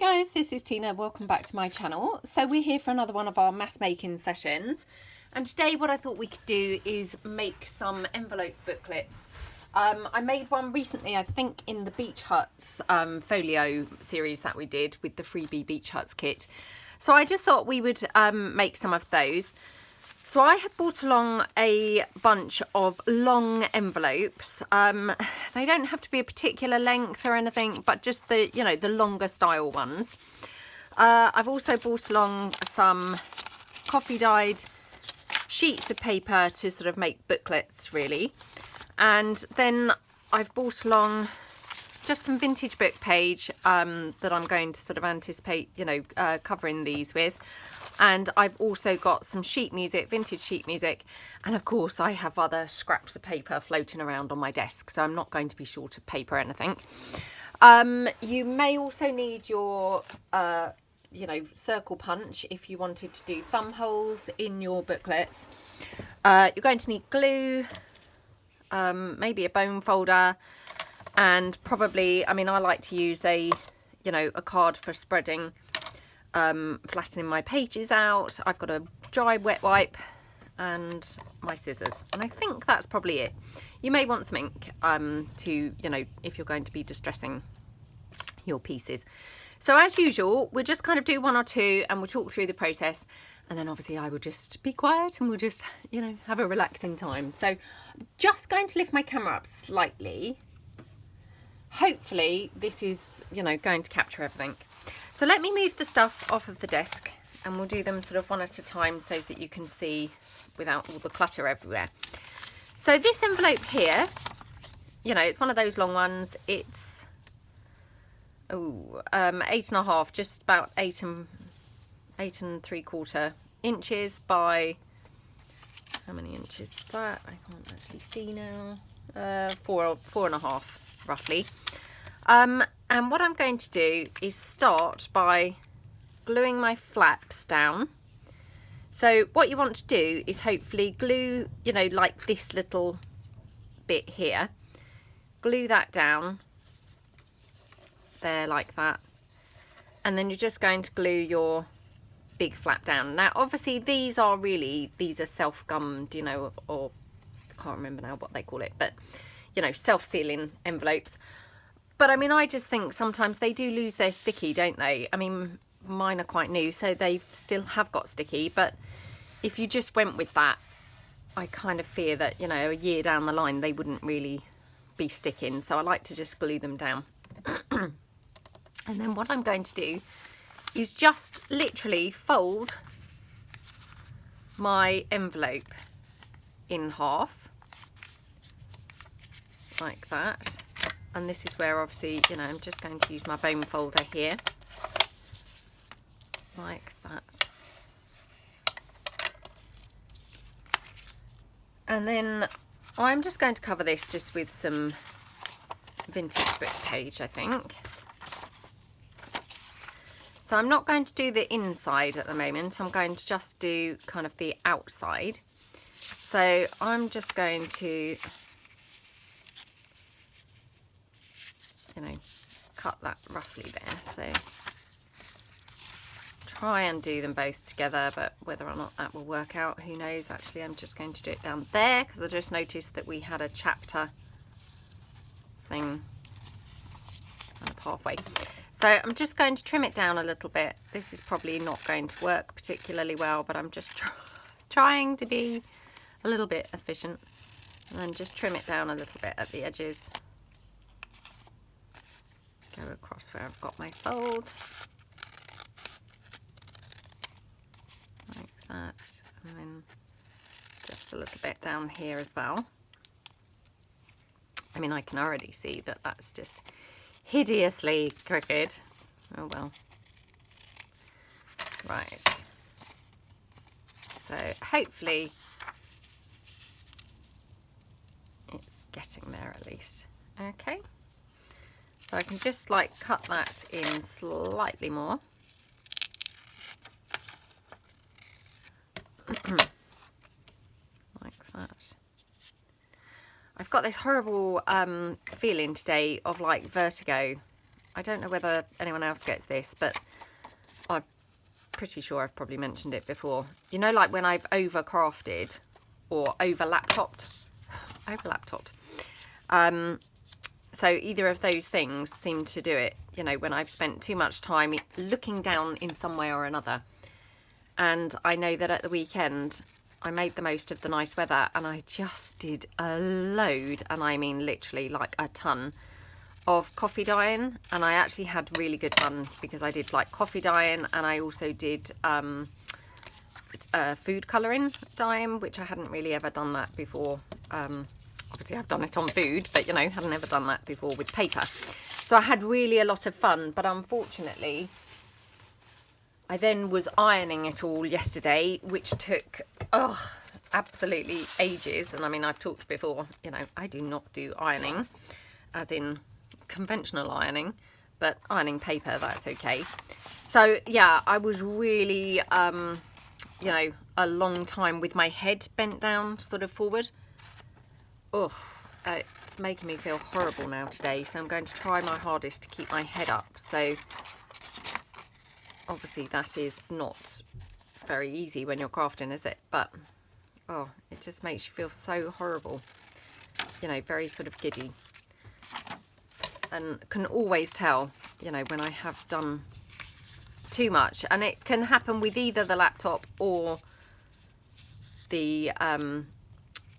guys, this is Tina. Welcome back to my channel. So we're here for another one of our mass making sessions, and today what I thought we could do is make some envelope booklets. I made one recently, I think in the Beach Huts folio series that we did with the freebie Beach Huts kit. So I just thought we would make some of those. So I have brought along a bunch of long envelopes. They don't have to be a particular length or anything, but just the, you know, the longer style ones. I've also brought along some coffee dyed sheets of paper to sort of make booklets really. And then I've brought along just some vintage book page that I'm going to sort of anticipate, you know, covering these with. And I've also got some sheet music, vintage sheet music, and of course I have other scraps of paper floating around on my desk, so I'm not going to be short of paper or anything. You may also need your you know, circle punch if you wanted to do thumb holes in your booklets. You're going to need glue, maybe a bone folder, and probably, I mean, I like to use a, you know, a card for spreading, flattening my pages out. I've got a dry wet wipe and my scissors, and I think that's probably it. You may want some ink to, you know, if you're going to be distressing your pieces. So as usual, we'll just kind of do one or two and we'll talk through the process, and then obviously I will just be quiet and we'll just, you know, have a relaxing time. So I'm just going to lift my camera up slightly. Hopefully this is, you know, going to capture everything. So let me move the stuff off of the desk and we'll do them sort of one at a time so that you can see without all the clutter everywhere. So this envelope here, you know, it's one of those long ones. It's 8.5, just about 8 and 3/4 inches by, how many inches is that? I can't actually see now. 4.5 roughly. And what I'm going to do is start by gluing my flaps down. So what you want to do is hopefully glue, you know, like this little bit here. Glue that down there like that. And then you're just going to glue your big flap down. Now obviously these are self-gummed, you know, or I can't remember now what they call it, but you know, self-sealing envelopes. But I mean, I just think sometimes they do lose their sticky, don't they? I mean, mine are quite new, so they still have got sticky. But if you just went with that, I kind of fear that, you know, a year down the line, they wouldn't really be sticking. So I like to just glue them down. And then what I'm going to do is just literally fold my envelope in half. Like that. And this is where obviously, you know, I'm just going to use my bone folder here like that. And then I'm just going to cover this just with some vintage book page, I think. So I'm not going to do the inside at the moment. I'm going to just do kind of the outside. So I'm just going to, you know, cut that roughly there. So try and do them both together, but whether or not that will work out, who knows. Actually, I'm just going to do it down there because I just noticed that we had a chapter thing kind of halfway. So I'm just going to trim it down a little bit. This is probably not going to work particularly well, but I'm just trying to be a little bit efficient, and then just trim it down a little bit at the edges. Go across where I've got my fold, like that, and then just a little bit down here as well. I mean, I can already see that that's just hideously crooked. Oh well. Right. So hopefully it's getting there at least. Okay. So I can just like cut that in slightly more. Like that. I've got this horrible feeling today of like vertigo I don't know whether anyone else gets this, but I'm pretty sure I've probably mentioned it before. You know, like when I've overcrafted or over-laptoped. So either of those things seem to do it, you know, when I've spent too much time looking down in some way or another. And I know that at the weekend I made the most of the nice weather, and I just did a load, and I mean literally like a ton of coffee dyeing. And I actually had really good fun because I did like coffee dyeing, and I also did food colouring dyeing, which I hadn't really ever done that before. Obviously I've done it on food, but you know, hadn't ever done that before with paper. So I had really a lot of fun, but unfortunately I then was ironing it all yesterday, which took absolutely ages. And I mean, I've talked before, you know, I do not do ironing as in conventional ironing, but ironing paper, that's okay. So yeah, I was really you know, a long time with my head bent down sort of forward. It's making me feel horrible now today, so I'm going to try my hardest to keep my head up. So obviously that is not very easy when you're crafting, is it? But it just makes you feel so horrible, you know, very sort of giddy, and can always tell, you know, when I have done too much. And it can happen with either the laptop or the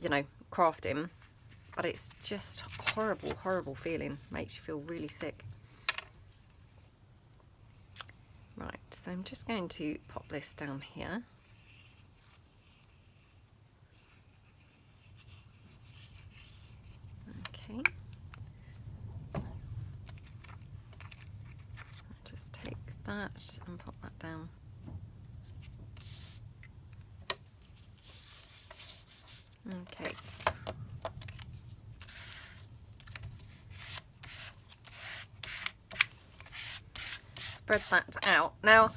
you know, crafting, but it's just horrible feeling. Makes you feel really sick. Right, so I'm just going to pop this down here. Okay. Just take that and pop that down. Okay. Spread that out. Now,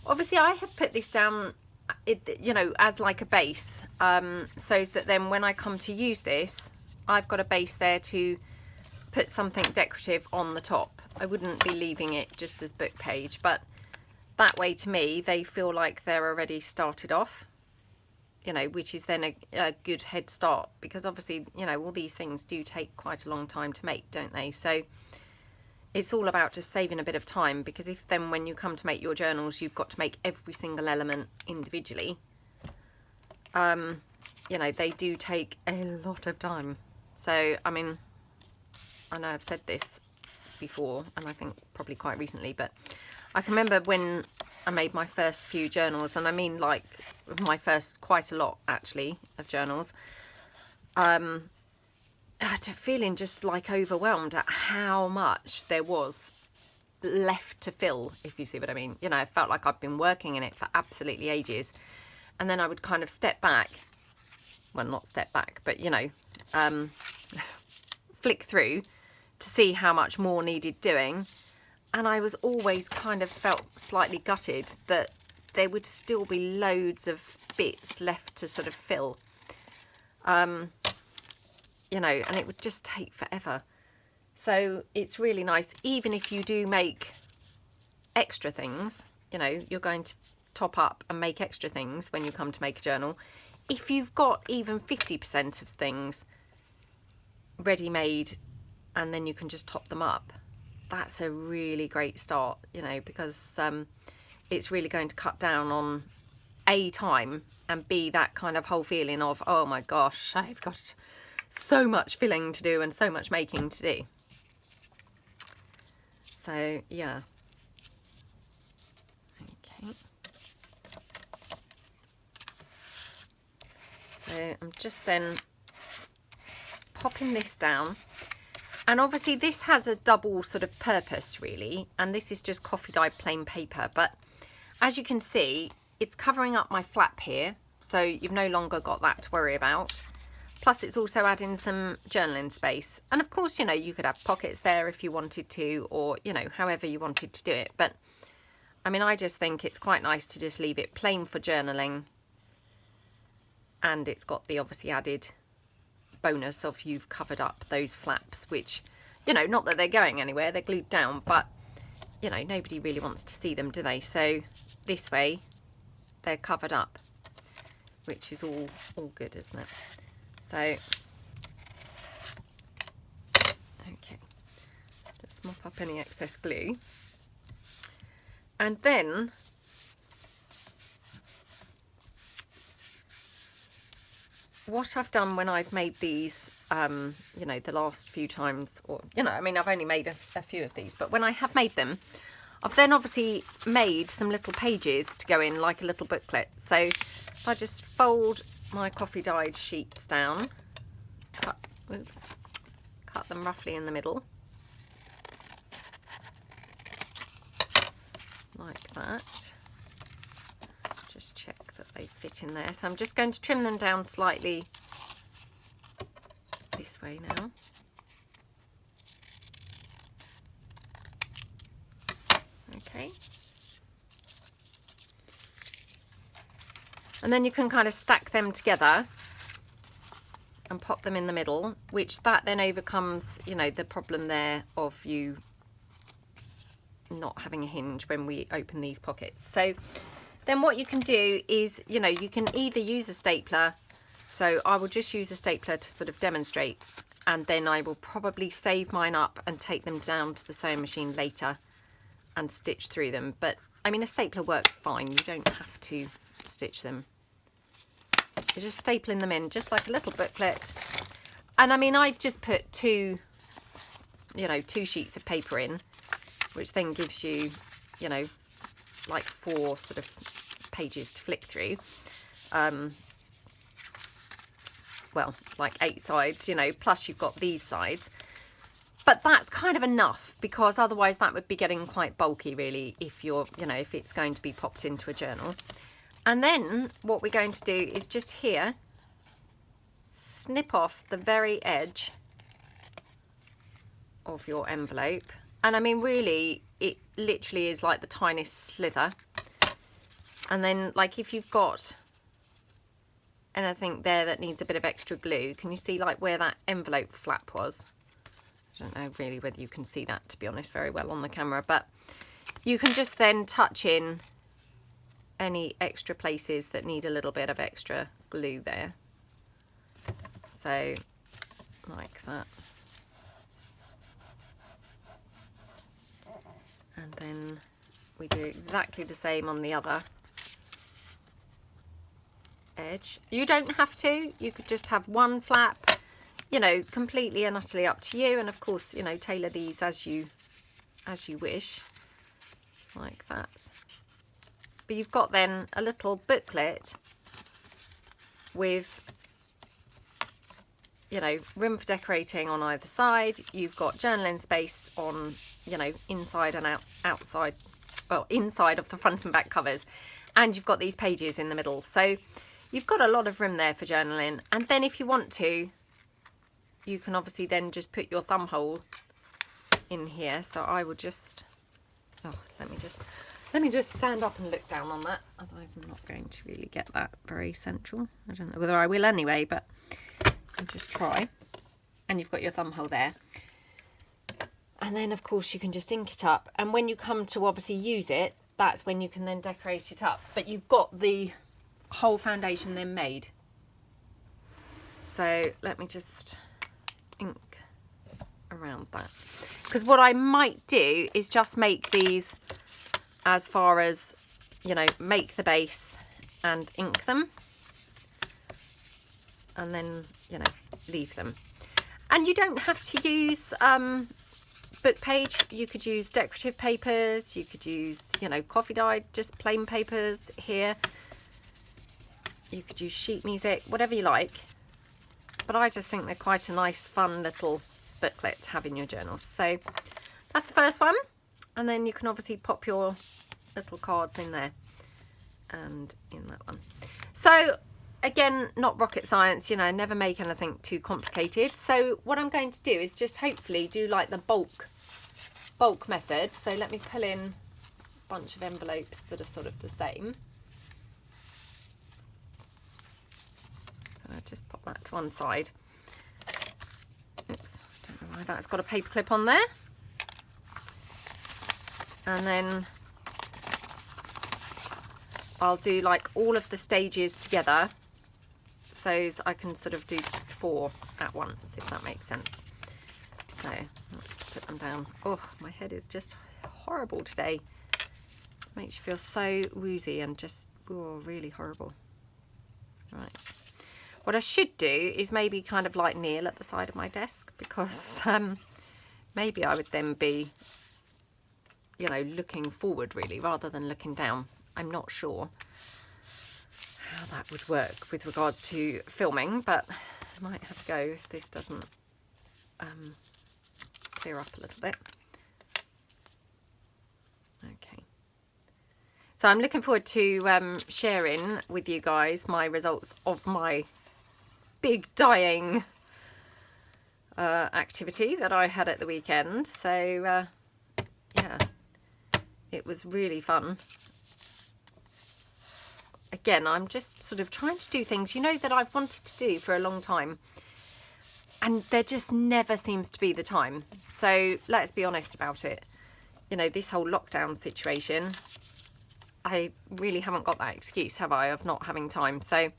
obviously I have put this down, you know, as like a base, so that then when I come to use this, I've got a base there to put something decorative on the top. I wouldn't be leaving it just as book page, but that way to me they feel like they're already started off, you know, which is then a good head start, because obviously, you know, all these things do take quite a long time to make, don't they? So it's all about just saving a bit of time, because if then when you come to make your journals you've got to make every single element individually, you know, they do take a lot of time. So I mean, I know I've said this before, and I think probably quite recently, but I can remember when I made my first few journals, and I mean like my first quite a lot actually of journals, feeling just like overwhelmed at how much there was left to fill, if you see what I mean. You know, I felt like I'd been working in it for absolutely ages, and then I would kind of step back, well, not step back, but you know, flick through to see how much more needed doing, and I was always kind of felt slightly gutted that there would still be loads of bits left to sort of fill. You know, and it would just take forever. So it's really nice, even if you do make extra things, you know, you're going to top up and make extra things when you come to make a journal. If you've got even 50% of things ready-made, and then you can just top them up, that's a really great start, you know, because it's really going to cut down on A, time, and B, that kind of whole feeling of, oh my gosh, I've got so much filling to do and so much making to do. So yeah, okay, so I'm just then popping this down, and obviously this has a double sort of purpose really, and this is just coffee dyed plain paper, but as you can see it's covering up my flap here, so you've no longer got that to worry about. Plus it's also adding some journaling space. And of course, you know, you could have pockets there if you wanted to, or, you know, however you wanted to do it. But I mean, I just think it's quite nice to just leave it plain for journaling. And it's got the obviously added bonus of you've covered up those flaps, which, you know, not that they're going anywhere, they're glued down, but you know, nobody really wants to see them, do they? So this way they're covered up, which is all good, isn't it? So, okay, just mop up any excess glue. And then what I've done when I've made these, you know, the last few times, or, you know, I mean, I've only made a few of these, but when I have made them, I've then obviously made some little pages to go in, like a little booklet. So if I just fold my coffee dyed sheets down, cut them roughly in the middle, like that. Just check that they fit in there. So I'm just going to trim them down slightly this way now. Okay. And then you can kind of stack them together and pop them in the middle, which that then overcomes, you know, the problem there of you not having a hinge when we open these pockets. So then what you can do is, you know, you can either use a stapler. So I will just use a stapler to sort of demonstrate, and then I will probably save mine up and take them down to the sewing machine later and stitch through them. But I mean, a stapler works fine. You don't have to stitch them. You're just stapling them in just like a little booklet. And I mean, I've just put two sheets of paper in, which then gives you, you know, like 4 sort of pages to flick through. Well, like 8 sides, you know, plus you've got these sides. But that's kind of enough, because otherwise that would be getting quite bulky really if you're, you know, if it's going to be popped into a journal. And then what we're going to do is just here, snip off the very edge of your envelope. And I mean, really, it literally is like the tiniest slither. And then, like, if you've got anything there that needs a bit of extra glue, can you see like where that envelope flap was? I don't know really whether you can see that, to be honest, very well on the camera, but you can just then touch in any extra places that need a little bit of extra glue there. So like that. And then we do exactly the same on the other edge. You don't have to, you could just have one flap, you know, completely and utterly up to you. And of course, you know, tailor these as you wish, like that. But you've got then a little booklet with, you know, room for decorating on either side. You've got journaling space on, you know, inside and outside, well, inside of the front and back covers. And you've got these pages in the middle. So you've got a lot of room there for journaling. And then if you want to, you can obviously then just put your thumb hole in here. So I will just, oh, let me just stand up and look down on that. Otherwise I'm not going to really get that very central. I don't know whether I will anyway, but I'll just try. And you've got your thumb hole there. And then of course you can just ink it up. And when you come to obviously use it, that's when you can then decorate it up. But you've got the whole foundation then made. So let me just ink around that. Because what I might do is just make these as far as, you know, make the base and ink them. And then, you know, leave them. And you don't have to use book page. You could use decorative papers. You could use, you know, coffee dyed, just plain papers here. You could use sheet music, whatever you like. But I just think they're quite a nice, fun little booklet to have in your journal. So that's the first one. And then you can obviously pop your little cards in there and in that one. So again, not rocket science, you know, never make anything too complicated. So what I'm going to do is just hopefully do like the bulk method. So let me pull in a bunch of envelopes that are sort of the same. So I'll just pop that to one side. Oops, I don't know why that's got a paper clip on there. And then I'll do like all of the stages together, so I can sort of do 4 at once, if that makes sense. So put them down. Oh, my head is just horrible today. Makes you feel so woozy and just, oh, really horrible. Right. What I should do is maybe kind of like kneel at the side of my desk, because maybe I would then be, you know, looking forward really rather than looking down. I'm not sure how that would work with regards to filming, but I might have to go if this doesn't clear up a little bit. Okay. So I'm looking forward to sharing with you guys my results of my big dyeing activity that I had at the weekend. So yeah, it was really fun. Again, I'm just sort of trying to do things, you know, that I've wanted to do for a long time, and there just never seems to be the time. So let's be honest about it. You know, this whole lockdown situation, I really haven't got that excuse, have I, of not having time. So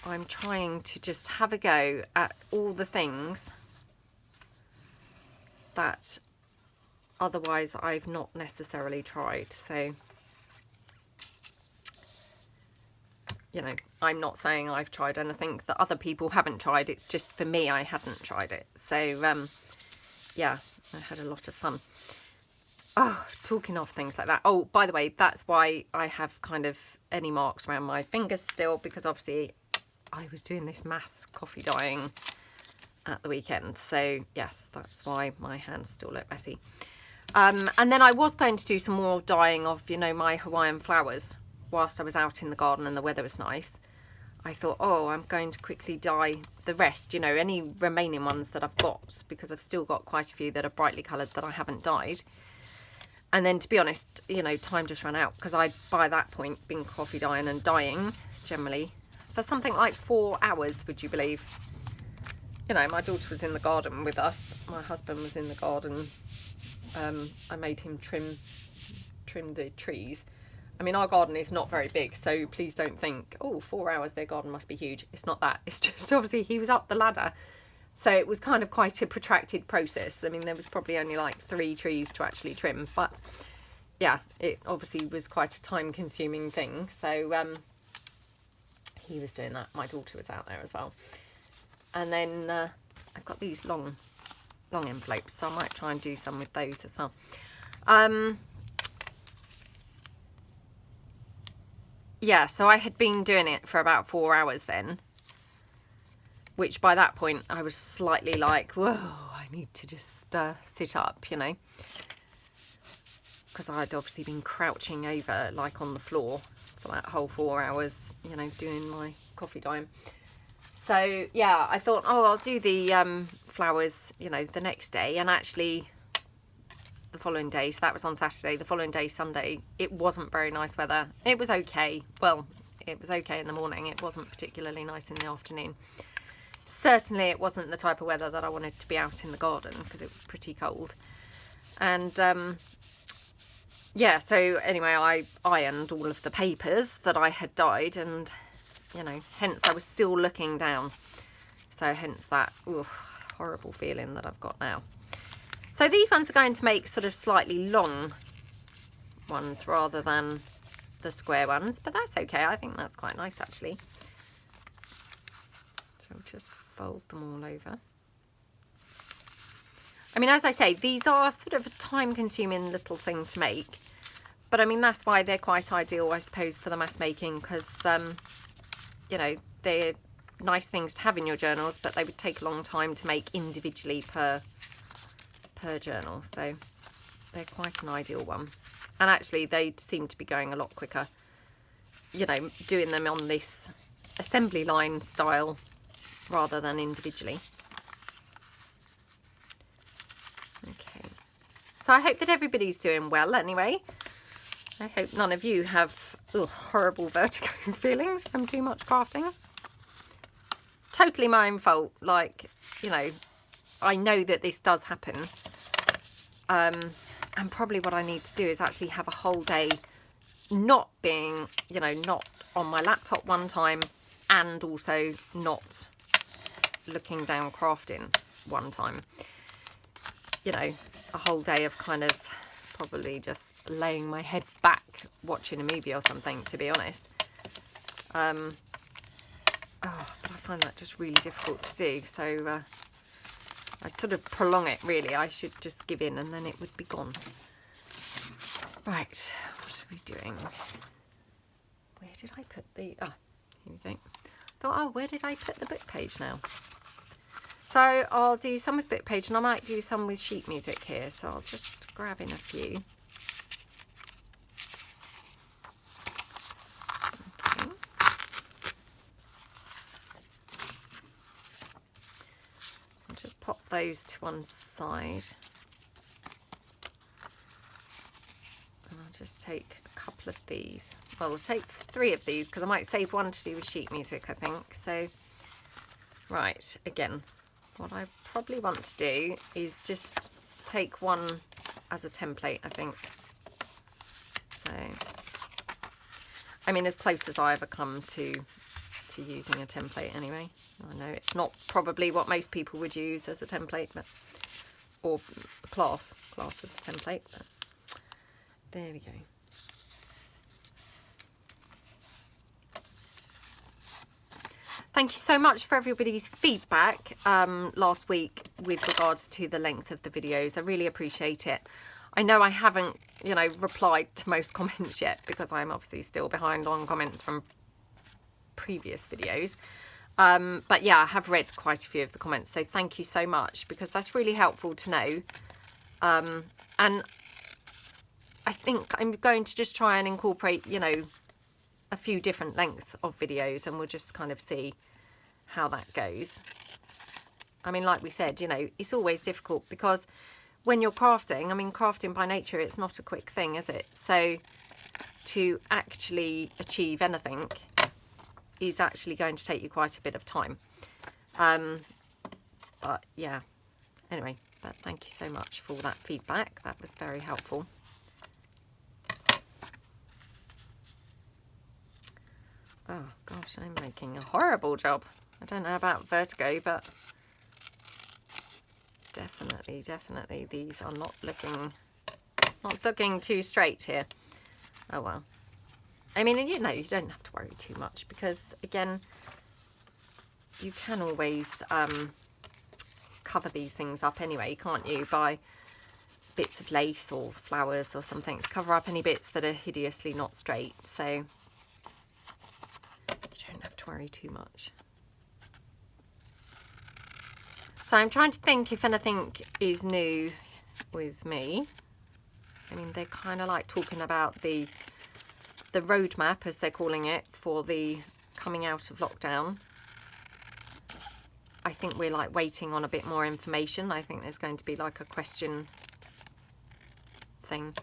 I'm trying to just have a go at all the things that otherwise I've not necessarily tried. So, you know, I'm not saying I've tried anything that other people haven't tried. It's just for me, I hadn't tried it. So, yeah, I had a lot of fun. Oh, talking of things like that. Oh, by the way, that's why I have kind of any marks around my fingers still, because obviously I was doing this mass coffee dyeing at the weekend. So, yes, that's why my hands still look messy. And then I was going to do some more dyeing of, you know, my Hawaiian flowers whilst I was out in the garden and the weather was nice. I thought, oh, I'm going to quickly dye the rest, you know, any remaining ones that I've got, because I've still got quite a few that are brightly coloured that I haven't dyed. And then, to be honest, you know, time just ran out, because I'd, by that point, been coffee dyeing and dyeing, generally, for something like 4 hours, would you believe? You know, my daughter was in the garden with us. My husband was in the garden. I made him trim the trees. I mean, our garden is not very big, so please don't think, oh, 4 hours, their garden must be huge. It's not that. It's just, obviously, he was up the ladder. So it was kind of quite a protracted process. I mean, there was probably only like 3 trees to actually trim. But, yeah, it obviously was quite a time-consuming thing. So he was doing that. My daughter was out there as well. And then I've got these long envelopes, so I might try and do some with those as well. Yeah, so I had been doing it for about 4 hours then, which by that point I was slightly like, whoa, I need to just sit up, you know, because I'd obviously been crouching over like on the floor for that whole 4 hours, you know, doing my coffee dyeing. So yeah, I thought, oh, I'll do the flowers, you know, the next day. And actually the following day, so that was on Saturday, the following day, Sunday, it wasn't very nice weather. It was okay. Well, it was okay in the morning. It wasn't particularly nice in the afternoon. Certainly it wasn't the type of weather that I wanted to be out in the garden, because it was pretty cold. And yeah, so anyway, I ironed all of the papers that I had dyed, and, you know, hence I was still looking down. So hence that horrible feeling that I've got now. So these ones are going to make sort of slightly long ones rather than the square ones, but that's okay. I think that's quite nice actually. So I'll just fold them all over. I mean, as I say, these are sort of a time-consuming little thing to make, but I mean, that's why they're quite ideal, I suppose, for the mass making, because, you know, they're nice things to have in your journals, but they would take a long time to make individually per journal, so they're quite an ideal one. And actually they seem to be going a lot quicker, you know, doing them on this assembly line style rather than individually. Okay, so I hope that everybody's doing well anyway. I hope none of you have horrible vertigo feelings from too much crafting. Totally my own fault, like, you know, I know that this does happen, And probably what I need to do is actually have a whole day not being, you know, not on my laptop one time and also not looking down crafting one time. You know, a whole day of kind of probably just laying my head back watching a movie or something, to be honest. But I find that just really difficult to do, so I sort of prolong it, really. I should just give in and then it would be gone. Right, what are we doing? Where did I put the... Ah, here we go. Thought, oh, where did I put the book page now? So I'll do some with book page and I might do some with sheet music here. So I'll just grab in a few. Okay. I'll just pop those to one side. And I'll just take a couple of these. Well, I'll take 3 of these because I might save one to do with sheet music, I think. So, right, again, what I probably want to do is just take one as a template, I think. So, I mean, as close as I ever come to using a template anyway. I know it's not probably what most people would use as a template, but, or class as a template, but there we go. Thank you so much for everybody's feedback last week with regards to the length of the videos. I really appreciate it. I know I haven't, you know, replied to most comments yet because I'm obviously still behind on comments from previous videos. But yeah, I have read quite a few of the comments, so thank you so much because that's really helpful to know. And I think I'm going to just try and incorporate, you know, a few different lengths of videos and we'll just kind of see how that goes. I mean, like we said, you know, it's always difficult because when you're crafting, I mean, crafting by nature, it's not a quick thing, is it? So to actually achieve anything is actually going to take you quite a bit of time. But yeah, anyway, but thank you so much for all that feedback. That was very helpful. Oh gosh, I'm making a horrible job. I don't know about vertigo, but definitely these are not looking too straight here. Oh well. I mean, you know, you don't have to worry too much because again, you can always cover these things up anyway, can't you, by bits of lace or flowers or something to cover up any bits that are hideously not straight. So you don't have to worry too much. So I'm trying to think if anything is new with me. I mean, they're kind of like talking about the roadmap, as they're calling it, for the coming out of lockdown. I think we're like waiting on a bit more information. I think there's going to be like a question thing,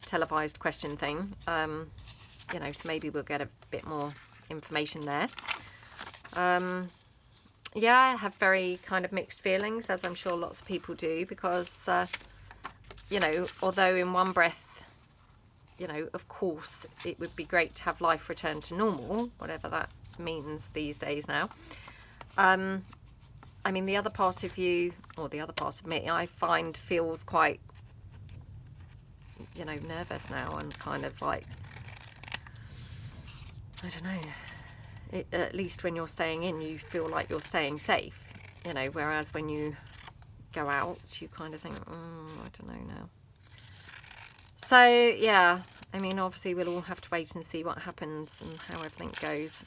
televised question thing. You know, so maybe we'll get a bit more information there. Yeah, I have very kind of mixed feelings, as I'm sure lots of people do, because, you know, although in one breath, you know, of course, it would be great to have life return to normal, whatever that means these days now. I mean, the other part of you, or the other part of me, I find feels quite, you know, nervous now and kind of like, I don't know. At least when you're staying in, you feel like you're staying safe, you know, whereas when you go out, you kind of think, I don't know now. So, yeah, I mean, obviously we'll all have to wait and see what happens and how everything goes.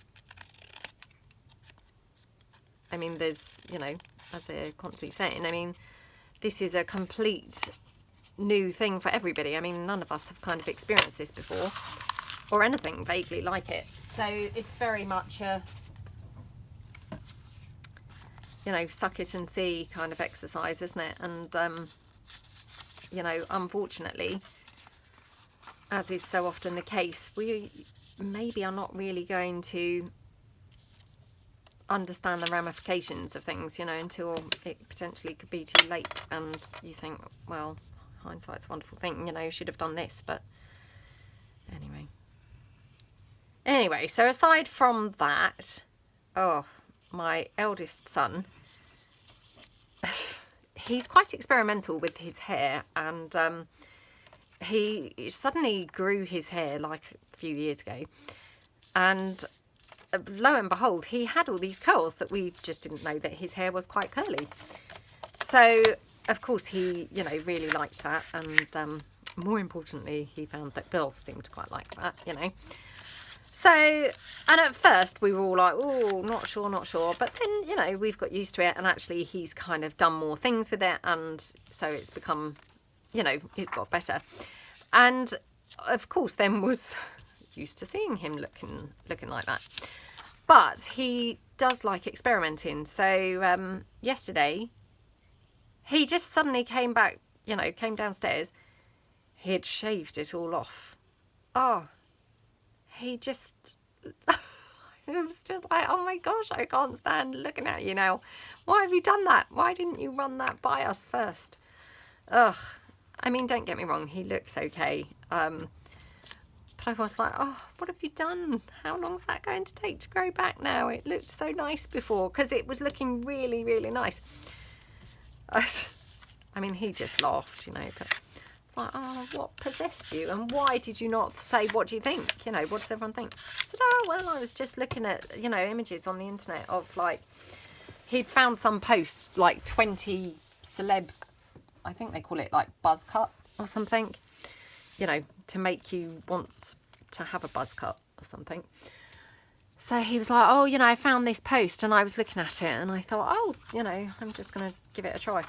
I mean, there's, you know, as they're constantly saying, I mean, this is a complete new thing for everybody. I mean, none of us have kind of experienced this before or anything vaguely like it. So it's very much a, you know, suck it and see kind of exercise, isn't it? And, you know, unfortunately, as is so often the case, we maybe are not really going to understand the ramifications of things, you know, until it potentially could be too late. And you think, well, hindsight's a wonderful thing, you know, should have done this, but anyway, so aside from that, oh, my eldest son, he's quite experimental with his hair, and he suddenly grew his hair like a few years ago, and lo and behold, he had all these curls that we just didn't know that his hair was quite curly. So of course he, you know, really liked that, and more importantly, he found that girls seemed to quite like that, you know. So, and at first we were all like, oh, not sure, but then, you know, we've got used to it, and actually he's kind of done more things with it, and so it's become, you know, it's got better. And of course then was used to seeing him looking like that. But he does like experimenting. So yesterday he just suddenly came back, you know, came downstairs. He had shaved it all off. Oh, he just, it was just like, oh my gosh, I can't stand looking at you now. Why have you done that? Why didn't you run that by us first? Ugh. I mean, don't get me wrong, he looks okay. But I was like, oh, what have you done? How long's that going to take to grow back now? It looked so nice before, because it was looking really, really nice. I mean, he just laughed, you know, but it's like, oh, what possessed you? And why did you not say, what do you think? You know, what does everyone think? I said, oh, well, I was just looking at, you know, images on the internet of, like, he'd found some post, like 20 celeb, I think they call it, like, buzz cut or something, you know, to make you want to have a buzz cut or something. So he was like, oh, you know, I found this post, and I was looking at it, and I thought, oh, you know, I'm just going to give it a try.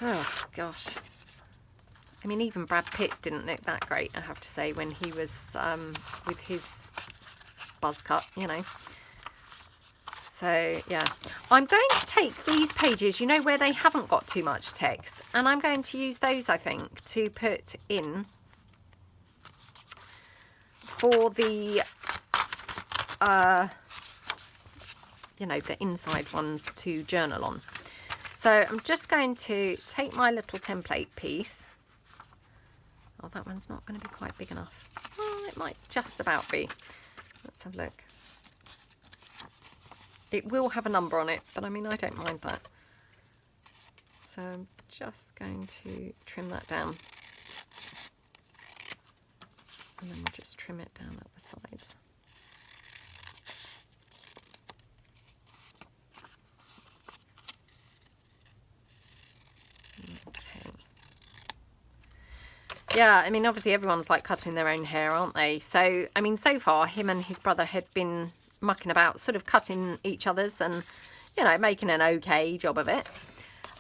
Oh, gosh. I mean, even Brad Pitt didn't look that great, I have to say, when he was with his buzz cut, you know. So, yeah. I'm going to take these pages, you know, where they haven't got too much text, and I'm going to use those, I think, to put in for the, you know, the inside ones to journal on. So I'm just going to take my little template piece. Oh, that one's not going to be quite big enough. Oh, it might just about be. Let's have a look. It will have a number on it, but I mean, I don't mind that. So I'm just going to trim that down. And then we'll just trim it down at the sides. Okay. Yeah, I mean, obviously everyone's like cutting their own hair, aren't they? So, I mean, so far him and his brother had been mucking about, sort of cutting each other's and, you know, making an okay job of it.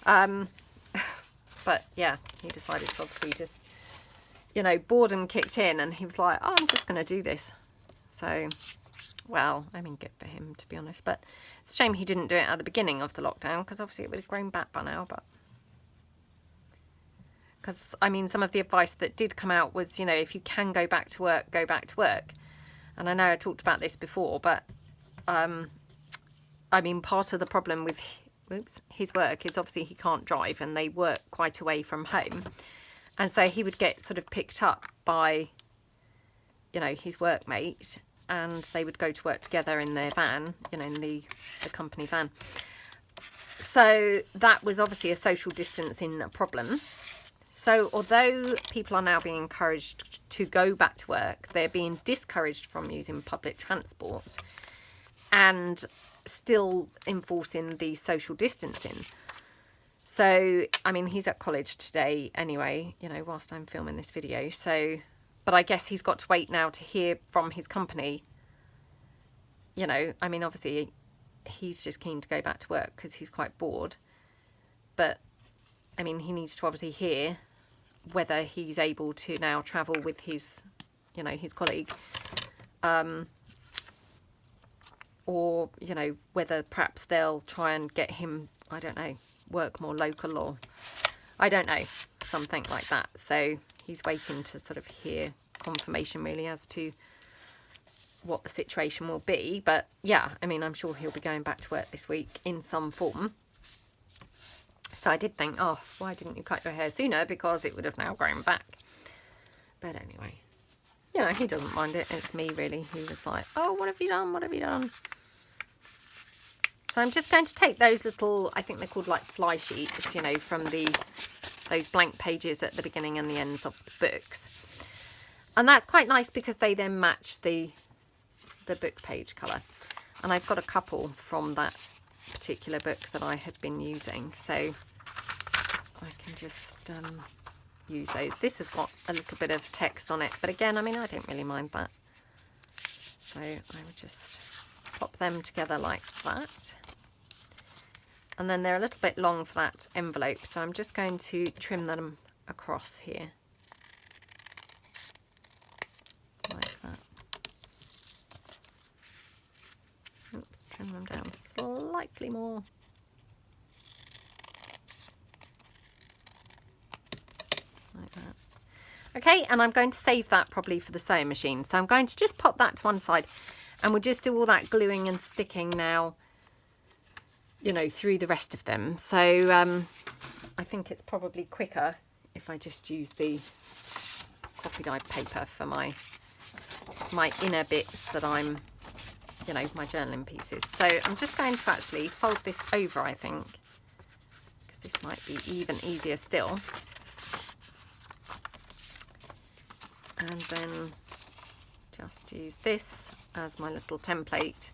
But yeah, he decided to obviously just, you know, boredom kicked in, and he was like, oh, I'm just going to do this. So, well, I mean, good for him, to be honest. But it's a shame he didn't do it at the beginning of the lockdown, because obviously it would have grown back by now. But because, I mean, some of the advice that did come out was, you know, if you can go back to work, go back to work. And I know I talked about this before, but I mean, part of the problem with his work is obviously he can't drive, and they work quite away from home. And so he would get sort of picked up by, you know, his workmate, and they would go to work together in their van, you know, in the company van. So that was obviously a social distancing problem. So although people are now being encouraged to go back to work, they're being discouraged from using public transport and still enforcing the social distancing. So, I mean, he's at college today anyway, you know, whilst I'm filming this video. So, but I guess he's got to wait now to hear from his company. You know, I mean, obviously he's just keen to go back to work because he's quite bored. But, I mean, he needs to obviously hear whether he's able to now travel with his, you know, his colleague. Or, you know, whether perhaps they'll try and get him, I don't know, work more local, or I don't know, something like that. So he's waiting to sort of hear confirmation really as to what the situation will be. But yeah, I mean, I'm sure he'll be going back to work this week in some form. So I did think, oh, why didn't you cut your hair sooner? Because it would have now grown back. But anyway, you know, he doesn't mind it. It's me, really, who was like, oh, what have you done? What have you done? So I'm just going to take those little, I think they're called like fly sheets, you know, from those blank pages at the beginning and the ends of the books. And that's quite nice because they then match the book page colour. And I've got a couple from that particular book that I had been using, so I can just use those. This has got a little bit of text on it, but again, I mean, I don't really mind that. So I would just pop them together like that. And then they're a little bit long for that envelope, so I'm just going to trim them across here. Like that. Oops, trim them down slightly more. Like that. Okay, and I'm going to save that probably for the sewing machine. So I'm going to just pop that to one side, and we'll just do all that gluing and sticking now, you know, through the rest of them. So I think it's probably quicker if I just use the coffee dyed paper for my inner bits that I'm, you know, my journaling pieces. So I'm just going to actually fold this over, I think, because this might be even easier still. And then just use this as my little template,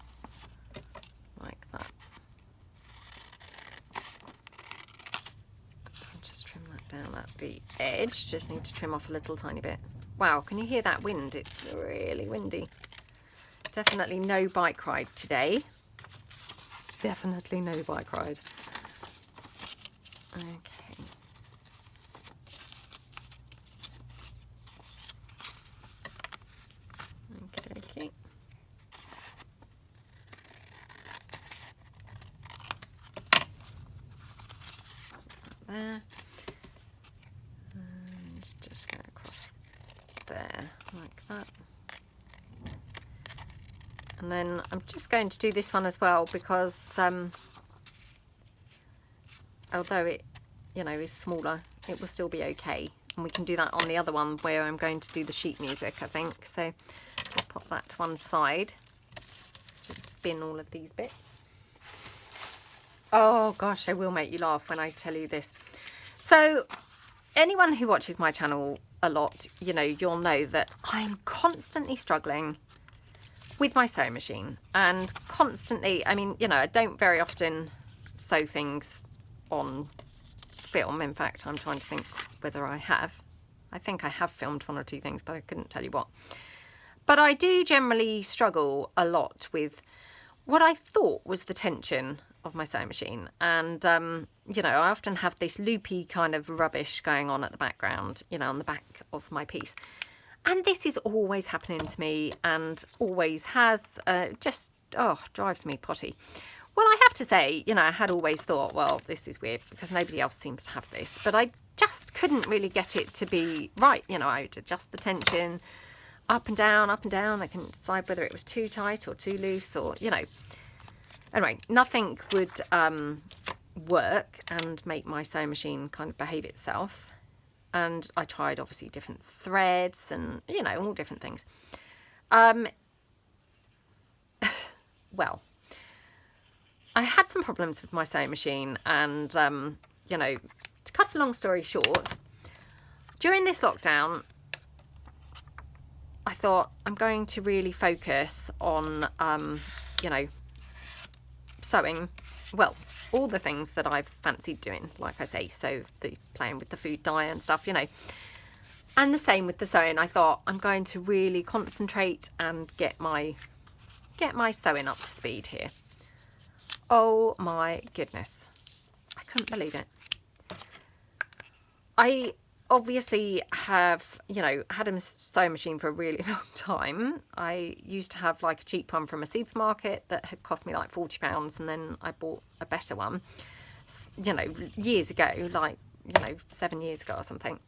like that. I'll just trim that down at the edge. Just need to trim off a little tiny bit. Wow, can you hear that wind? It's really windy. Definitely no bike ride today. Definitely no bike ride. Okay. Okay. There. And just go across there like that. And then I'm just going to do this one as well because although it, you know, is smaller, it will still be okay. And we can do that on the other one where I'm going to do the sheet music, I think. So I'll pop that to one side. Just bin all of these bits. Oh gosh, I will make you laugh when I tell you this. So anyone who watches my channel a lot, you know, you'll know that I'm constantly struggling with my sewing machine, and constantly, I mean, you know, I don't very often sew things on film. In fact, I'm trying to think whether I have. I think I have filmed one or two things, but I couldn't tell you what. But I do generally struggle a lot with what I thought was the tension of my sewing machine. And, you know, I often have this loopy kind of rubbish going on at the background, you know, on the back of my piece. And this is always happening to me and always has, just, oh, drives me potty. Well, I have to say, you know, I had always thought, well, this is weird because nobody else seems to have this. But I just couldn't really get it to be right. You know, I would adjust the tension up and down, up and down. I couldn't decide whether it was too tight or too loose or, you know. Anyway, nothing would work and make my sewing machine kind of behave itself. And I tried, obviously, different threads and, you know, all different things. Well, I had some problems with my sewing machine. And, you know, to cut a long story short, during this lockdown, I thought I'm going to really focus on, you know, sewing, well, all the things that I've fancied doing, like I say, so the playing with the food dye and stuff, you know. And the same with the sewing. I thought I'm going to really concentrate and get my sewing up to speed here. Oh my goodness. I couldn't believe it. I obviously have, you know, had a sewing machine for a really long time. I used to have like a cheap one from a supermarket that had cost me like £40, and then I bought a better one, you know, years ago, like, you know, 7 years ago or something.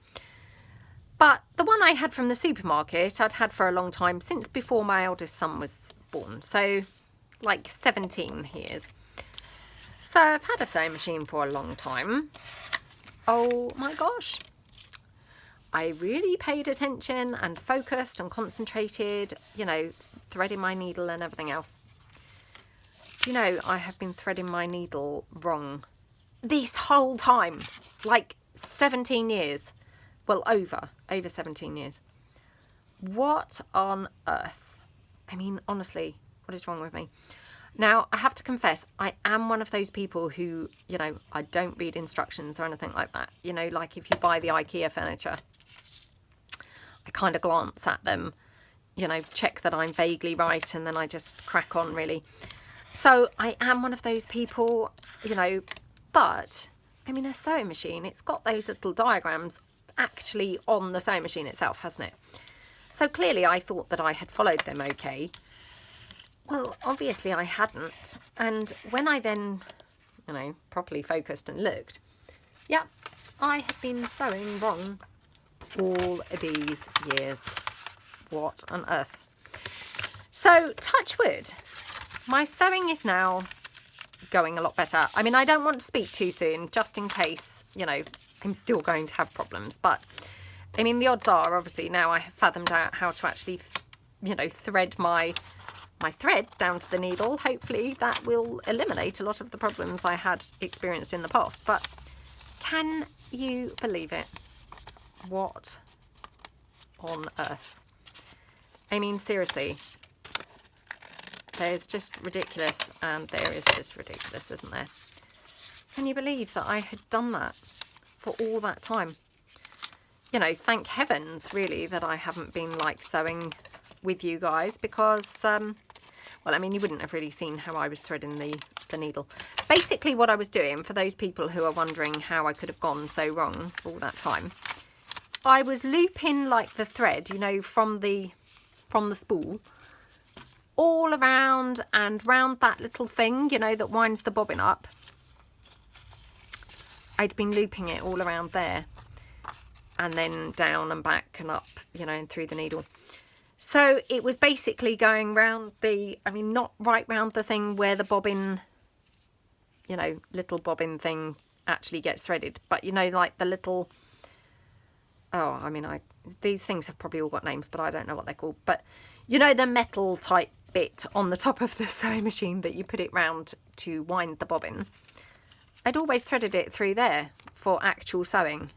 But the one I had from the supermarket I'd had for a long time, since before my eldest son was born, so like 17 years. So I've had a sewing machine for a long time. Oh my gosh. I really paid attention and focused and concentrated, you know, threading my needle and everything else. Do you know, I have been threading my needle wrong this whole time, like 17 years. Well, over 17 years. What on earth? I mean, honestly, what is wrong with me? Now, I have to confess, I am one of those people who, you know, I don't read instructions or anything like that. You know, like if you buy the IKEA furniture, I kind of glance at them, you know, check that I'm vaguely right, and then I just crack on, really. So I am one of those people, you know, but, I mean, a sewing machine, it's got those little diagrams actually on the sewing machine itself, hasn't it? So clearly I thought that I had followed them okay. Well, obviously I hadn't. And when I then, you know, properly focused and looked, yep, I had been sewing wrong all these years. What on earth? So, touch wood, my sewing is now going a lot better. I mean, I don't want to speak too soon, just in case, you know, I'm still going to have problems. But, I mean, the odds are, obviously, now I have fathomed out how to actually, you know, thread my thread down to the needle. Hopefully that will eliminate a lot of the problems I had experienced in the past. But can you believe it? What on earth? I mean, seriously, there's just ridiculous, and there is just ridiculous, isn't there? Can you believe that I had done that for all that time? You know, thank heavens, really, that I haven't been like sewing with you guys, because well, I mean, you wouldn't have really seen how I was threading the needle. Basically what I was doing, for those people who are wondering how I could have gone so wrong for all that time, I was looping like the thread, you know, from the spool all around and round that little thing, you know, that winds the bobbin up. I'd been looping it all around there, and then down and back and up, you know, and through the needle. So it was basically going round the, I mean, not right round the thing where the bobbin, you know, little bobbin thing actually gets threaded, but, you know, like the little, oh, I mean, these things have probably all got names, but I don't know what they're called. But, you know, the metal type bit on the top of the sewing machine that you put it round to wind the bobbin. I'd always threaded it through there for actual sewing.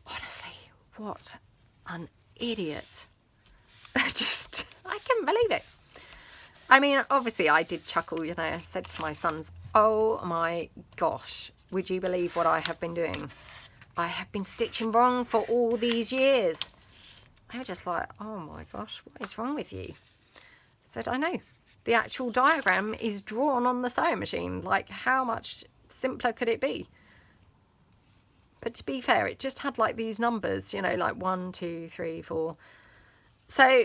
Honestly, what an idiot. I couldn't believe it. I mean, obviously I did chuckle, you know. I said to my sons, oh my gosh, would you believe what I have been doing? I have been stitching wrong for all these years. They were just like, oh my gosh, what is wrong with you? I said, I know. The actual diagram is drawn on the sewing machine. Like, how much simpler could it be? But to be fair, it just had like these numbers, you know, like 1, 2, 3, 4. So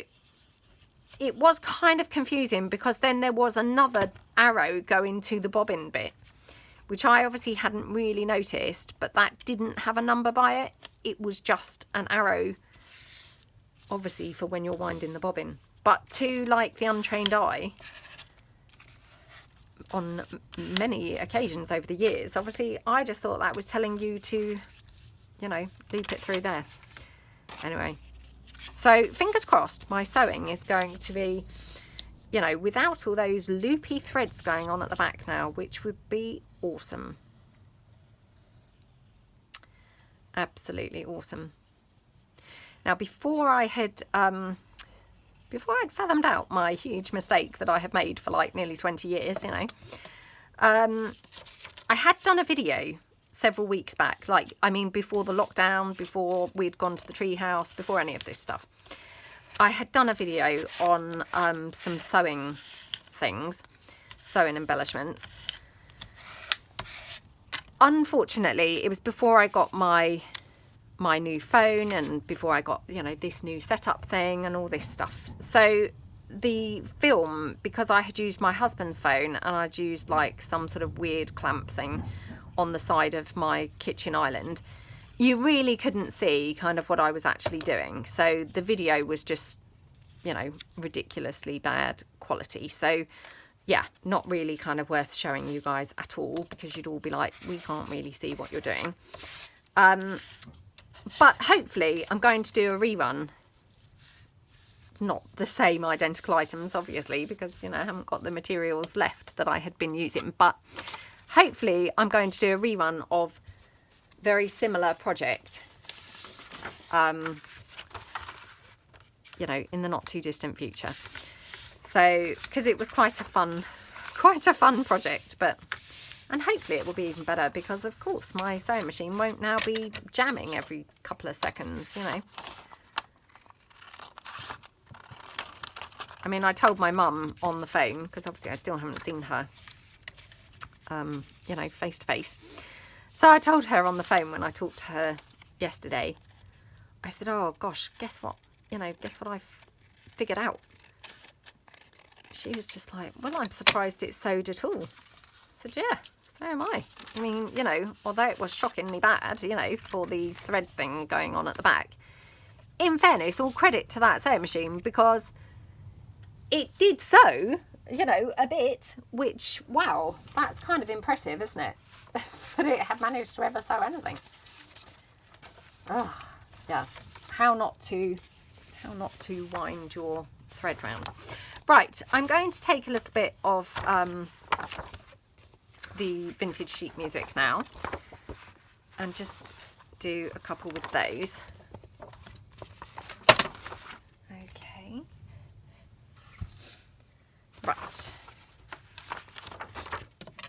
it was kind of confusing, because then there was another arrow going to the bobbin bit, which I obviously hadn't really noticed, but that didn't have a number by it. It was just an arrow, obviously, for when you're winding the bobbin. But to like the untrained eye, on many occasions over the years, obviously I just thought that was telling you to, you know, loop it through there. Anyway, so fingers crossed my sewing is going to be, you know, without all those loopy threads going on at the back now, which would be awesome. Absolutely awesome. Now, before I'd fathomed out my huge mistake that I have made for like nearly 20 years, you know, I had done a video several weeks back, like, I mean, before the lockdown, before we'd gone to the tree house, before any of this stuff. I had done a video on some sewing things, sewing embellishments. Unfortunately, it was before I got my new phone, and before I got, you know, this new setup thing and all this stuff. So the film, because I had used my husband's phone, and I'd used like some sort of weird clamp thing on the side of my kitchen island, you really couldn't see kind of what I was actually doing. So the video was just, you know, ridiculously bad quality. So yeah, not really kind of worth showing you guys at all, because you'd all be like, we can't really see what you're doing. But hopefully I'm going to do a rerun. Not the same identical items, obviously, because, you know, I haven't got the materials left that I had been using. But hopefully I'm going to do a rerun of very similar project, you know, in the not too distant future. So, because it was quite a fun project, but, and hopefully it will be even better, because of course my sewing machine won't now be jamming every couple of seconds, you know. I mean, I told my mum on the phone, because obviously I still haven't seen her, you know, face to face. So I told her on the phone when I talked to her yesterday, I said, oh gosh, guess what? You know, guess what I've figured out? She was just like, well, I'm surprised it's sewed at all. I said, yeah, so am I. I mean, you know, although it was shockingly bad, you know, for the thread thing going on at the back, in fairness, all credit to that sewing machine, because it did sew, you know, a bit, which, wow, that's kind of impressive, isn't it? That it had managed to ever sew anything. Oh, yeah. How not to wind your thread round. Right, I'm going to take a little bit of the vintage sheet music now and just do a couple with those. Okay. Right.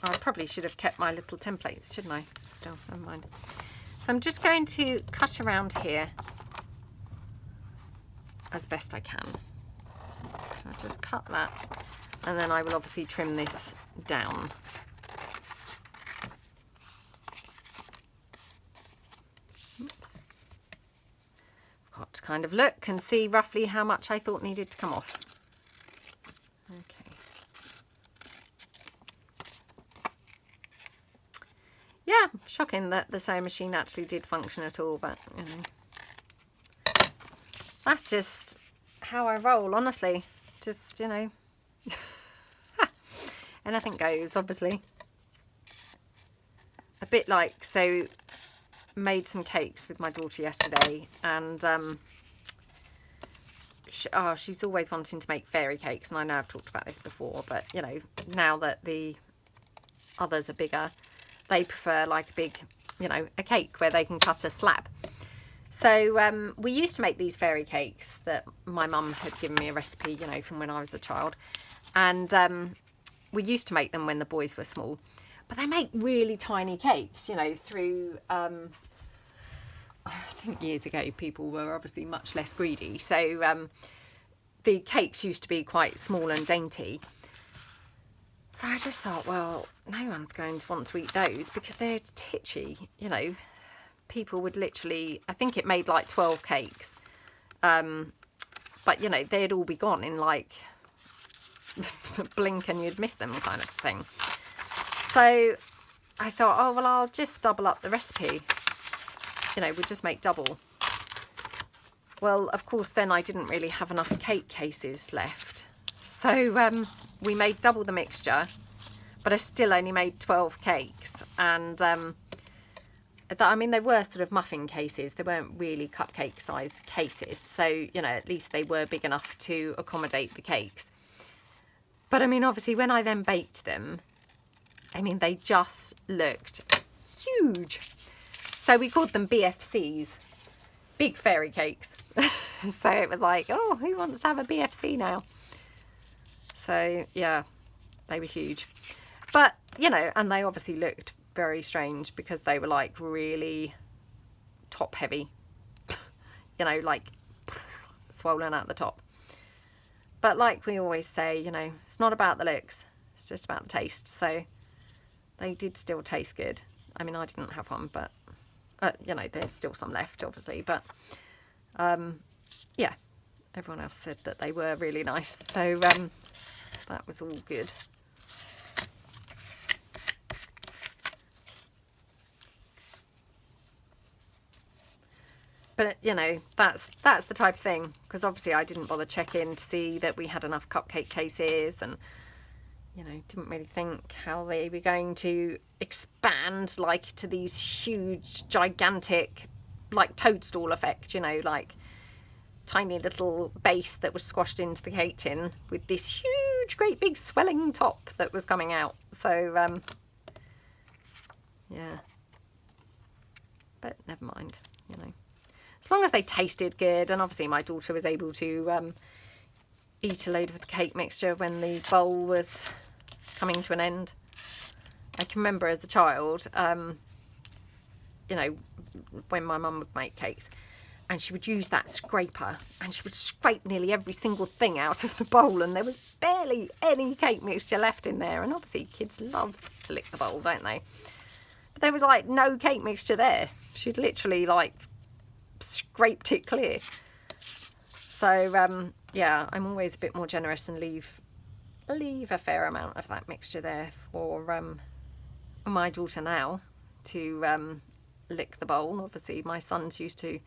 I probably should have kept my little templates, shouldn't I? Still, never mind. So I'm just going to cut around here as best I can. So I'll just cut that, and then I will obviously trim this down. Oops. I've got to kind of look and see roughly how much I thought needed to come off. Okay. Yeah, shocking that the sewing machine actually did function at all, but, you know, that's just how I roll, honestly. Just, you know, anything goes, obviously. A bit like, so, made some cakes with my daughter yesterday, and she's always wanting to make fairy cakes, and I know I've talked about this before, but, you know, now that the others are bigger, they prefer like a big, you know, a cake where they can cut a slab. So we used to make these fairy cakes that my mum had given me a recipe, you know, from when I was a child. And we used to make them when the boys were small. But they make really tiny cakes, you know, through, I think years ago people were obviously much less greedy. So the cakes used to be quite small and dainty. So I just thought, well, no one's going to want to eat those because they're titchy, you know. People would literally, I think it made like 12 cakes. But, you know, they'd all be gone in like blink and you'd miss them kind of thing. So I thought, oh, well, I'll just double up the recipe. You know, we'll just make double. Well, of course, then I didn't really have enough cake cases left. So we made double the mixture, but I still only made 12 cakes. And I mean, they were sort of muffin cases. They weren't really cupcake size cases. So, you know, at least they were big enough to accommodate the cakes. But I mean, obviously, when I then baked them, I mean, they just looked huge. So we called them BFCs, big fairy cakes. So it was like, oh, who wants to have a BFC now? So, yeah, they were huge. But, you know, and they obviously looked very strange because they were like really top heavy, you know, like swollen at the top. But like we always say, you know, it's not about the looks, it's just about the taste. So they did still taste good. I mean, I didn't have one, but, you know, there's still some left, obviously. But, yeah, everyone else said that they were really nice. So that was all good. But, you know, that's the type of thing, because obviously I didn't bother checking to see that we had enough cupcake cases, and, you know, didn't really think how they were going to expand like to these huge, gigantic, like toadstool effect, you know, like tiny little base that was squashed into the cake tin with this huge, great big swelling top that was coming out. So, yeah. But never mind, you know. As long as they tasted good, and obviously my daughter was able to eat a load of the cake mixture when the bowl was coming to an end. I can remember as a child, you know, when my mum would make cakes, and she would use that scraper, and she would scrape nearly every single thing out of the bowl, and there was barely any cake mixture left in there. And obviously kids love to lick the bowl, don't they? But there was like no cake mixture there. She'd literally like scraped it clear. So yeah, I'm always a bit more generous and leave a fair amount of that mixture there for my daughter now to lick the bowl. Obviously my sons used to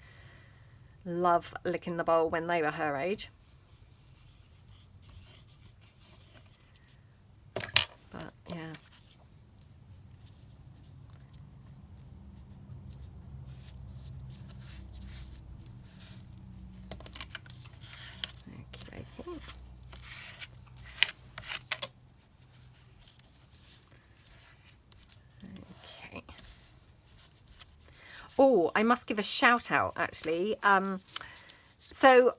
love licking the bowl when they were her age, but yeah. Okey-dokey. Okay. Oh, I must give a shout out actually. So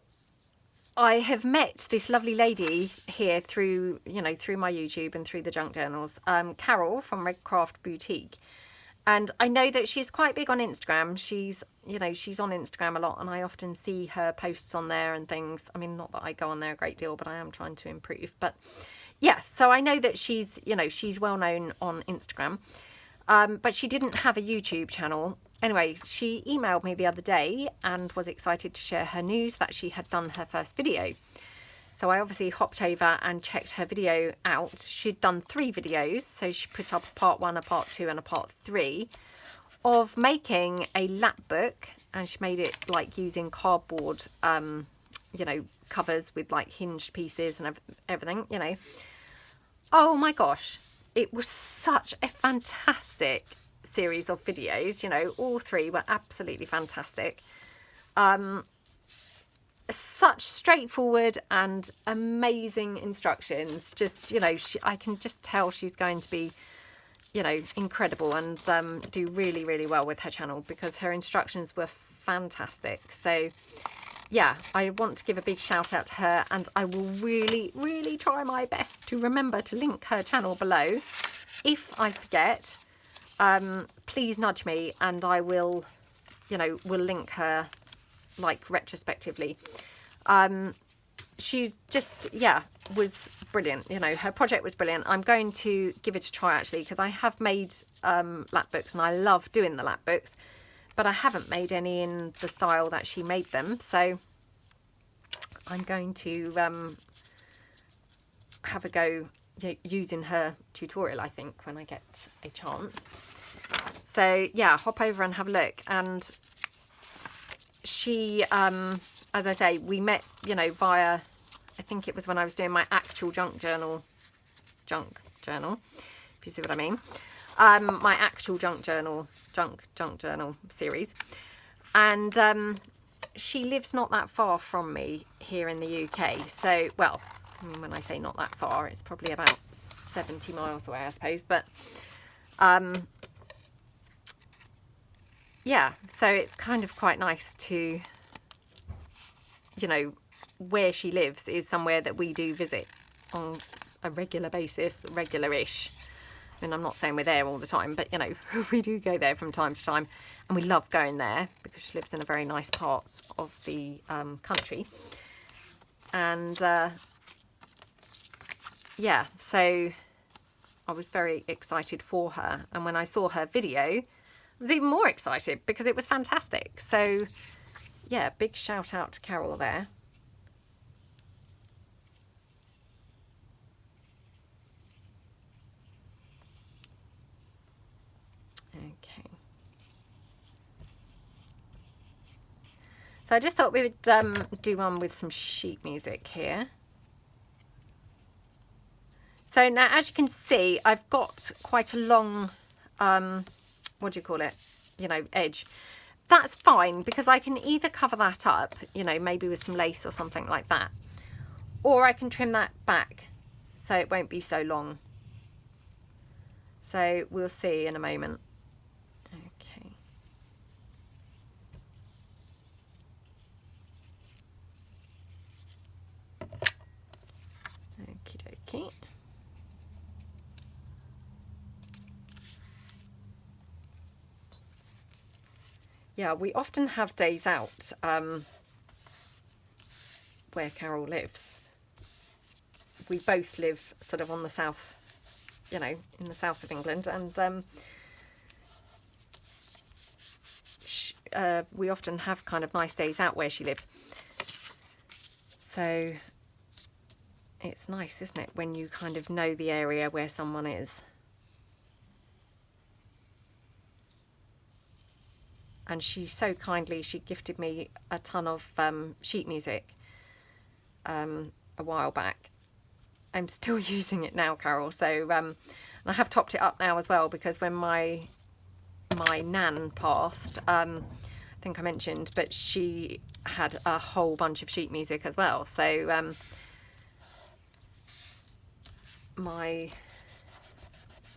I have met this lovely lady here through, you know, through my YouTube and through the junk journals, Carol from RedCrafted Boutique. And I know that she's quite big on Instagram. She's, you know, she's on Instagram a lot, and I often see her posts on there and things. I mean, not that I go on there a great deal, but I am trying to improve. But yeah, so I know that she's, you know, she's well known on Instagram. But she didn't have a YouTube channel. Anyway, she emailed me the other day and was excited to share her news that she had done her first video. So I obviously hopped over and checked her video out. She'd done 3 videos. So she put up a part 1, a part 2 and a part 3 of making a lap book. And she made it like using cardboard, you know, covers with like hinged pieces and everything, you know. Oh my gosh. It was such a fantastic series of videos, you know, all 3 were absolutely fantastic. Such straightforward and amazing instructions. Just, you know, I can just tell she's going to be, you know, incredible and do really, really well with her channel because her instructions were fantastic. So yeah, I want to give a big shout out to her, and I will really, really try my best to remember to link her channel below. If I forget, please nudge me and I will, you know, will link her like retrospectively. She just, yeah, was brilliant. You know, her project was brilliant. I'm going to give it a try actually, because I have made lap books and I love doing the lap books, but I haven't made any in the style that she made them. So I'm going to have a go using her tutorial, I think, when I get a chance. So yeah, hop over and have a look. And she, as I say, we met, you know, via, I think it was when I was doing my actual junk journal, if you see what I mean. My actual junk journal series. And she lives not that far from me here in the UK. So, well, when I say not that far, it's probably about 70 miles away, I suppose. But yeah, so it's kind of quite nice to, you know, where she lives is somewhere that we do visit on a regular basis, regular-ish. I mean, I'm not saying we're there all the time, but, you know, we do go there from time to time. And we love going there because she lives in a very nice part of the country. And, yeah, so I was very excited for her. And when I saw her video, I was even more excited because it was fantastic. So, yeah, big shout out to Carol there. Okay. So I just thought we would do one with some sheet music here. So now, as you can see, I've got quite a long, what do you call it? You know, edge. That's fine because I can either cover that up, you know, maybe with some lace or something like that, or I can trim that back so it won't be so long. So we'll see in a moment. Okay. Okie dokie. Yeah, we often have days out where Carol lives. We both live sort of on the south, you know, in the south of England, and we often have kind of nice days out where she lives. So it's nice, isn't it, when you kind of know the area where someone is. And she so kindly, she gifted me a ton of sheet music a while back. I'm still using it now, Carol. So and I have topped it up now as well, because when my nan passed, I think I mentioned, but she had a whole bunch of sheet music as well. So my,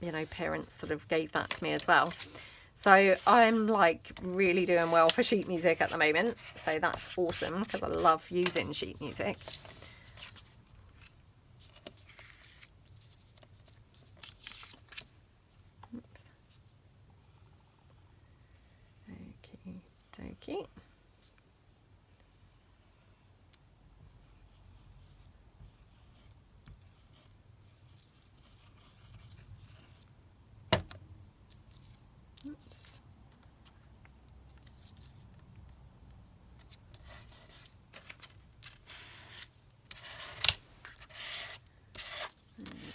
you know, parents sort of gave that to me as well. So I'm like really doing well for sheet music at the moment. So that's awesome because I love using sheet music. Oops. Okie dokie.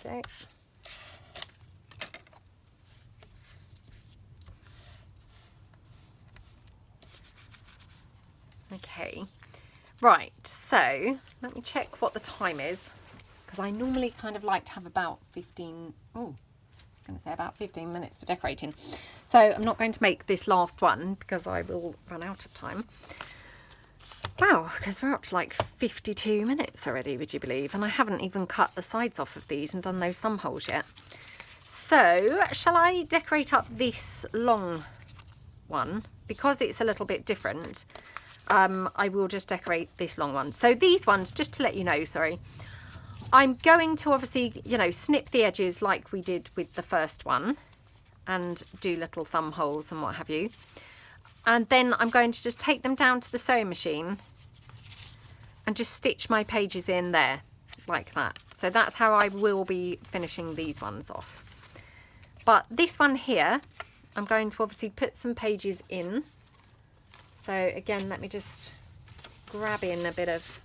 Okay. Okay, right, so let me check what the time is, because I normally kind of like to have about 15 minutes for decorating. So I'm not going to make this last one because I will run out of time. Wow, because we're up to like 52 minutes already, would you believe? And I haven't even cut the sides off of these and done those thumb holes yet. So, shall I decorate up this long one? Because it's a little bit different, I will just decorate this long one. So these ones, just to let you know, sorry, I'm going to obviously, you know, snip the edges like we did with the first one and do little thumb holes and what have you. And then I'm going to just take them down to the sewing machine and just stitch my pages in there like that. So that's how I will be finishing these ones off. But this one here, I'm going to obviously put some pages in. So again, let me just grab in a bit of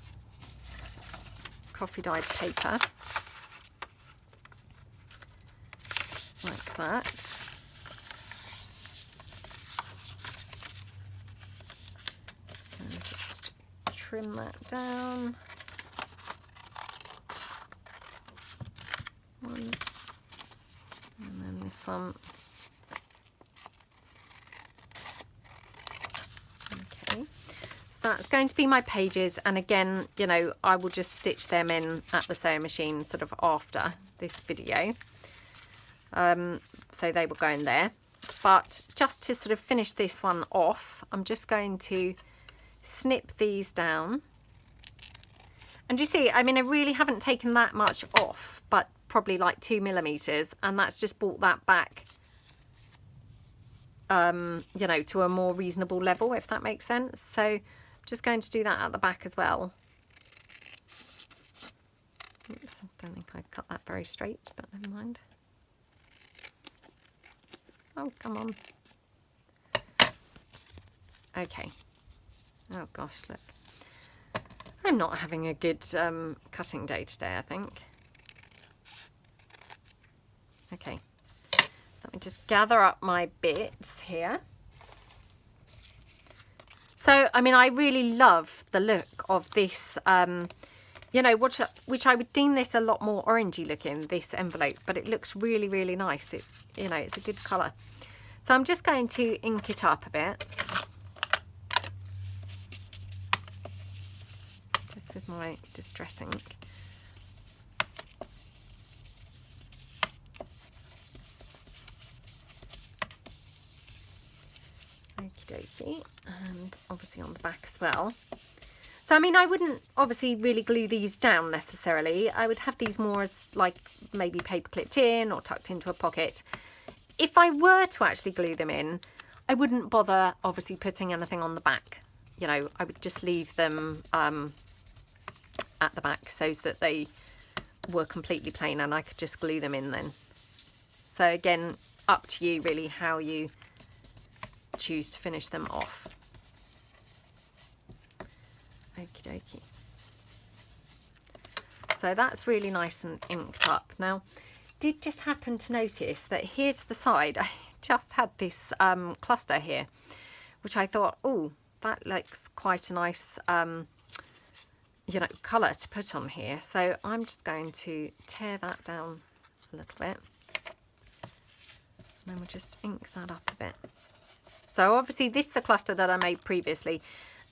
coffee dyed paper like that. Trim that down. One. And then this one. Okay. That's going to be my pages. And again, you know, I will just stitch them in at the sewing machine sort of after this video. So they will go in there. But just to sort of finish this one off, I'm just going to snip these down. And you see, I mean, I really haven't taken that much off, but probably like 2 millimeters, and that's just brought that back, you know, to a more reasonable level, if that makes sense. So I'm just going to do that at the back as well. Oops, I don't think I cut that very straight, but never mind. Oh, come on. Okay. Oh gosh, look. I'm not having a good cutting day today, I think. Okay. Let me just gather up my bits here. So, I mean, I really love the look of this you know, which I would deem this a lot more orangey looking, this envelope, but it looks really, really nice. It's, you know, it's a good colour. So I'm just going to ink it up a bit. Just with my distress ink. Okie dokie. And obviously on the back as well. So, I mean, I wouldn't obviously really glue these down necessarily. I would have these more as like maybe paper clipped in or tucked into a pocket. If I were to actually glue them in, I wouldn't bother obviously putting anything on the back. You know, I would just leave them at the back so that they were completely plain and I could just glue them in then. So again, up to you really how you choose to finish them off. Okie dokie. So that's really nice and inked up. Now, did just happen to notice that here to the side, I just had this cluster here, which I thought, oh, that looks quite a nice, you know, colour to put on here. So I'm just going to tear that down a little bit. And then we'll just ink that up a bit. So obviously this is a cluster that I made previously,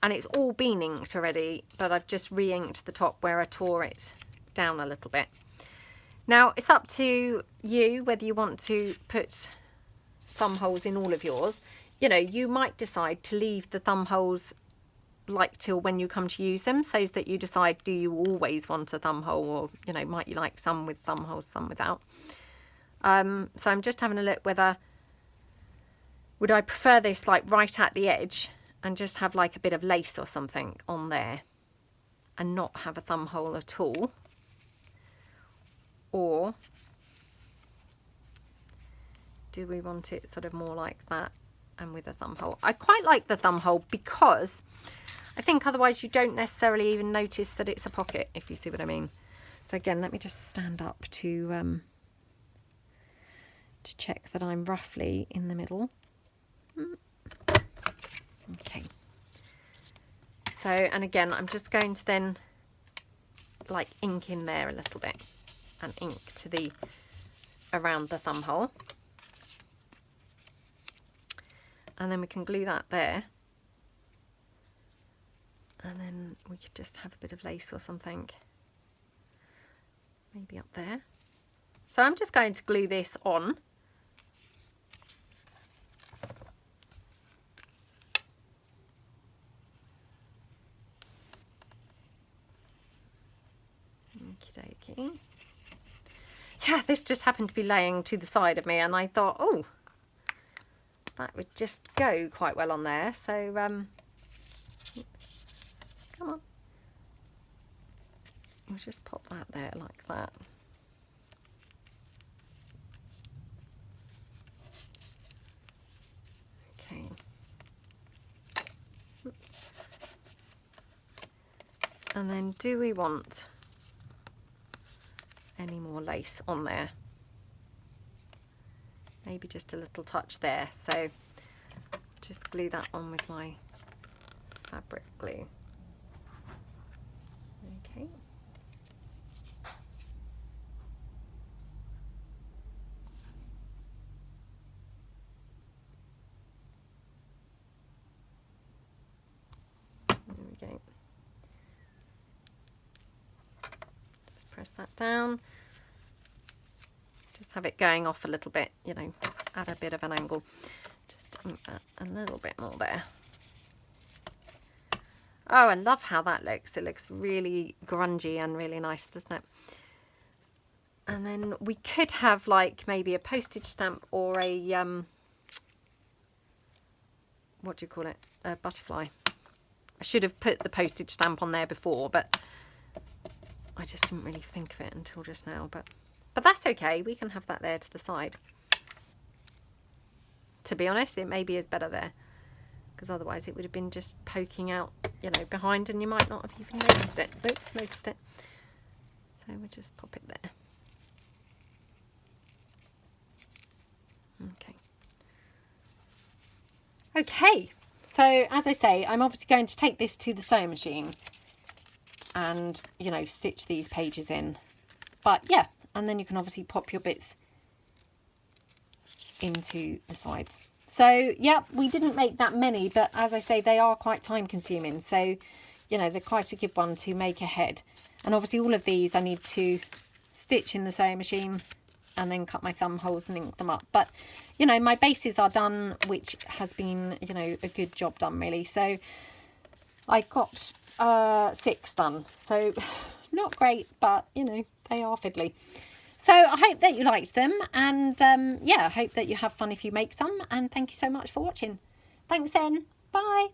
and it's all been inked already, but I've just re-inked the top where I tore it down a little bit. Now, it's up to you whether you want to put thumb holes in all of yours. You know, you might decide to leave the thumb holes like till when you come to use them, so that you decide, do you always want a thumb hole, or, you know, might you like some with thumb holes, some without. So I'm just having a look whether, would I prefer this like right at the edge and just have like a bit of lace or something on there and not have a thumb hole at all, or do we want it sort of more like that and with a thumb hole? I quite like the thumb hole because I think otherwise you don't necessarily even notice that it's a pocket, if you see what I mean. So again, let me just stand up to check that I'm roughly in the middle. Okay. So, and again, I'm just going to then like ink in there a little bit and ink to the around the thumb hole. And then we can glue that there. And then we could just have a bit of lace or something, maybe up there. So I'm just going to glue this on. Okie dokie. Yeah, this just happened to be laying to the side of me, and I thought, oh, that would just go quite well on there. So, oops, come on. We'll just pop that there like that. Okay. Oops. And then do we want any more lace on there? Maybe just a little touch there. So just glue that on with my fabric glue. Okay. There we go. Just press that down. Just have it going off a little bit, you know, at a bit of an angle. Just ink that a little bit more there. Oh, I love how that looks. It looks really grungy and really nice, doesn't it? And then we could have like maybe a postage stamp or a, what do you call it? A butterfly. I should have put the postage stamp on there before, but I just didn't really think of it until just now. But that's okay. We can have that there to the side. To be honest, it maybe is better there, because otherwise it would have been just poking out, you know, behind, and you might not have even noticed it. Oops, noticed it. So we'll just pop it there. Okay. Okay. So as I say, I'm obviously going to take this to the sewing machine. and, you know, stitch these pages in. But yeah, and then you can obviously pop your bits into the sides. So yeah, we didn't make that many, but as I say, they are quite time consuming. So, you know, they're quite a good one to make ahead. And obviously all of these I need to stitch in the sewing machine and then cut my thumb holes and ink them up. But, you know, my bases are done, which has been, you know, a good job done really. So I got 6 done. So not great, but, you know, they are fiddly. So I hope that you liked them, and yeah, I hope that you have fun if you make some, and thank you so much for watching. Thanks then. Bye.